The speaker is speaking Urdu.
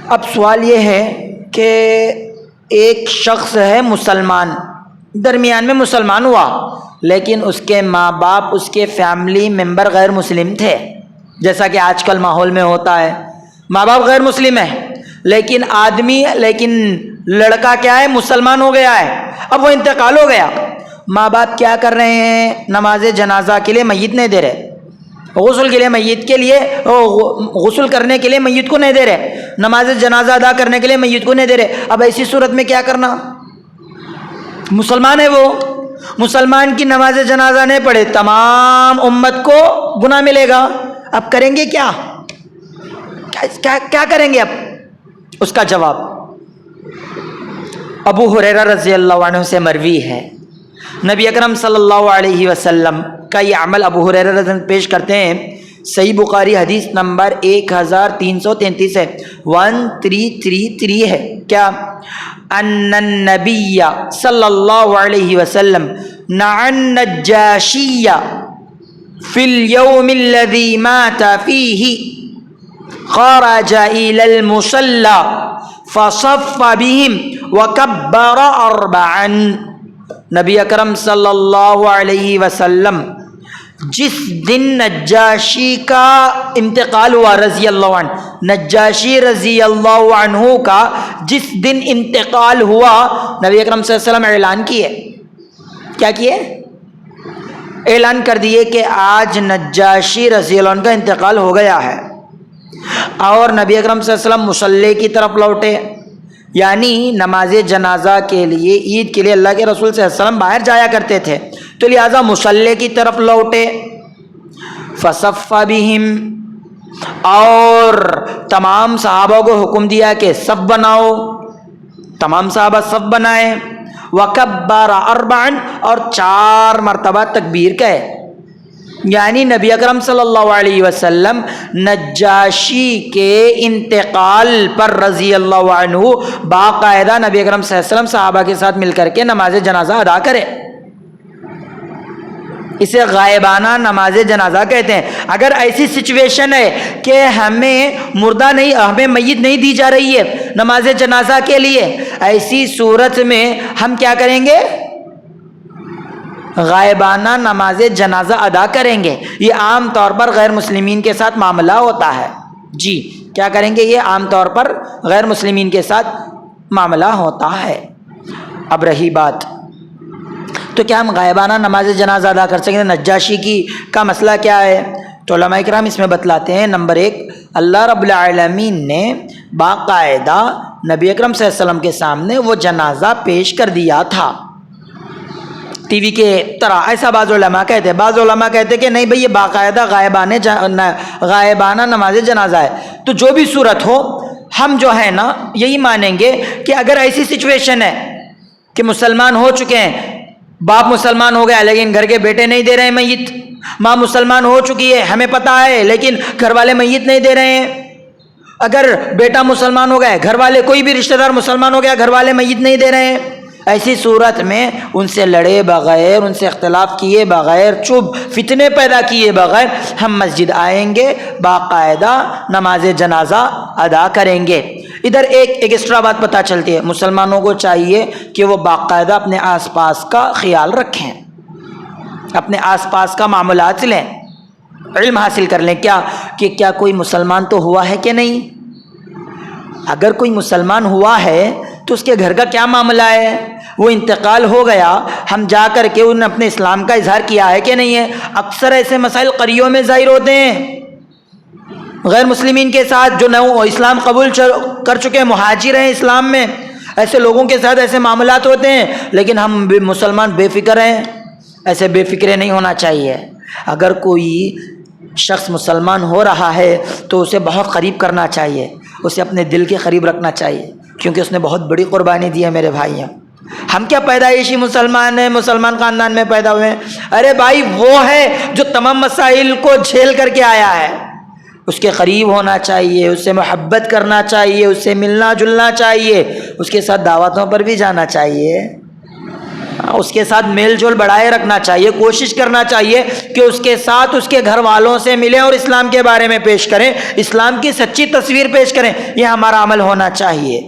اب سوال یہ ہے کہ ایک شخص ہے مسلمان، درمیان میں مسلمان ہوا، لیکن اس کے ماں باپ، اس کے فیملی ممبر غیر مسلم تھے، جیسا کہ آج کل ماحول میں ہوتا ہے، ماں باپ غیر مسلم ہے لیکن لڑکا کیا ہے، مسلمان ہو گیا ہے، اب وہ انتقال ہو گیا، ماں باپ کیا کر رہے ہیں، نماز جنازہ کے لیے میت نہیں دے رہے، غسل کے لیے میت کے لیے غسل کرنے کے لیے میت کو نہیں دے رہے، نماز جنازہ ادا کرنے کے لیے میت کو نہیں دے رہے۔ اب ایسی صورت میں کیا کرنا؟ مسلمان ہے، وہ مسلمان کی نماز جنازہ نہیں پڑھے، تمام امت کو گناہ ملے گا۔ اب کریں گے کیا کریں گے؟ اب اس کا جواب ابو ہریرہ رضی اللہ عنہ سے مروی ہے، نبی اکرم صلی اللہ علیہ وسلم کا یہ عمل ابو ہریرہ رضی اللہ عنہ پیش کرتے ہیں، صحیح بخاری حدیث نمبر 1333 ہے، 1333 ہے، کیا؟ ان النبی صلی اللہ علیہ وسلم نعى النجاشی فی اليوم الذي مات فیہ خرج الى المصلی فصف بهم وکبر اربعا۔ نبی اکرم صلی اللہ علیہ وسلم جس دن نجاشی کا انتقال ہوا رضی اللہ عنہ، نجاشی رضی اللہ عنہ کا جس دن انتقال ہوا، نبی اکرم صلی اللہ علیہ وسلم اعلان کیے، کیا کیے؟ اعلان کر دیے کہ آج نجاشی رضی اللہ عنہ کا انتقال ہو گیا ہے، اور نبی اکرم صلی اللہ علیہ وسلم مصلی کی طرف لوٹے، یعنی نماز جنازہ کے لیے، عید کے لیے اللہ کے رسول صلی اللہ علیہ وسلم باہر جایا کرتے تھے، تو لہٰذا مصلی کی طرف لوٹے، فصف بہم، اور تمام صحابہ کو حکم دیا کہ صف بناؤ، تمام صحابہ صف بنائے، وکبر اربعا، اور 4 مرتبہ تکبیر کہے، یعنی نبی اکرم صلی اللہ علیہ وسلم نجاشی کے انتقال پر رضی اللہ عنہ باقاعدہ نبی اکرم صلی اللہ علیہ وسلم صحابہ کے ساتھ مل کر کے نماز جنازہ ادا کرے، اسے غائبانہ نماز جنازہ کہتے ہیں۔ اگر ایسی سچویشن ہے کہ ہمیں میت نہیں دی جا رہی ہے نماز جنازہ کے لیے، ایسی صورت میں ہم کیا کریں گے؟ غائبانہ نماز جنازہ ادا کریں گے۔ یہ عام طور پر غیر مسلمین کے ساتھ معاملہ ہوتا ہے، جی کیا کریں گے؟ یہ عام طور پر غیر مسلمین کے ساتھ معاملہ ہوتا ہے۔ اب رہی بات، تو کیا ہم غائبانہ نماز جنازہ ادا کر سکیں؟ نجاشی کا مسئلہ کیا ہے؟ تو علماء کرام اس میں بتلاتے ہیں، نمبر 1، اللہ رب العالمین نے باقاعدہ نبی اکرم صلی اللہ علیہ وسلم کے سامنے وہ جنازہ پیش کر دیا تھا، ٹی وی کے طرح، ایسا بعض علماء کہتے ہیں۔ بعض علماء کہتے ہیں کہ نہیں بھئی، یہ باقاعدہ غائبانہ نماز جنازہ ہے۔ تو جو بھی صورت ہو، ہم جو ہے نا یہی مانیں گے کہ اگر ایسی سچویشن ہے کہ مسلمان ہو چکے ہیں، باپ مسلمان ہو گیا لیکن گھر کے بیٹے نہیں دے رہے ہیں میت، ماں مسلمان ہو چکی ہے ہمیں پتہ ہے لیکن گھر والے میت نہیں دے رہے ہیں، اگر بیٹا مسلمان ہو گیا، گھر والے، کوئی بھی رشتہ دار مسلمان ہو گیا، گھر والے میت نہیں دے رہے ہیں، ایسی صورت میں ان سے لڑے بغیر، ان سے اختلاف کیے بغیر، چپ فتنے پیدا کیے بغیر ہم مسجد آئیں گے، باقاعدہ نماز جنازہ ادا کریں گے۔ ادھر ایک ایکسٹرا بات پتہ چلتی ہے، مسلمانوں کو چاہیے کہ وہ باقاعدہ اپنے آس پاس کا خیال رکھیں، اپنے آس پاس کا معاملات لیں، علم حاصل کر لیں، کیا کوئی مسلمان تو ہوا ہے کہ نہیں؟ اگر کوئی مسلمان ہوا ہے تو اس کے گھر کا کیا معاملہ ہے؟ وہ انتقال ہو گیا، ہم جا کر کے انہوں نے اپنے اسلام کا اظہار کیا ہے کہ نہیں ہے؟ اکثر ایسے مسائل قریوں میں ظاہر ہوتے ہیں، غیر مسلمین کے ساتھ جو نو اسلام قبول کر چکے ہیں، مہاجر ہیں اسلام میں، ایسے لوگوں کے ساتھ ایسے معاملات ہوتے ہیں، لیکن ہم مسلمان بے فکر ہیں۔ ایسے بے فکرے نہیں ہونا چاہیے۔ اگر کوئی شخص مسلمان ہو رہا ہے تو اسے بہت قریب کرنا چاہیے، اسے اپنے دل کے قریب رکھنا چاہیے، کیونکہ اس نے بہت بڑی قربانی دی ہے میرے بھائیوں۔ ہم کیا پیدائشی مسلمان ہیں، مسلمان خاندان میں پیدا ہوئے ہیں؟ ارے بھائی، وہ ہے جو تمام مسائل کو جھیل کر کے آیا ہے، اس کے قریب ہونا چاہیے، اس سے محبت کرنا چاہیے، اس سے ملنا جلنا چاہیے، اس کے ساتھ دعوتوں پر بھی جانا چاہیے۔ اس کے ساتھ میل جول بڑھائے رکھنا چاہیے، کوشش کرنا چاہیے کہ اس کے ساتھ اس کے گھر والوں سے ملیں اور اسلام کے بارے میں پیش کریں، اسلام کی سچی تصویر پیش کریں، یہ ہمارا عمل ہونا چاہیے۔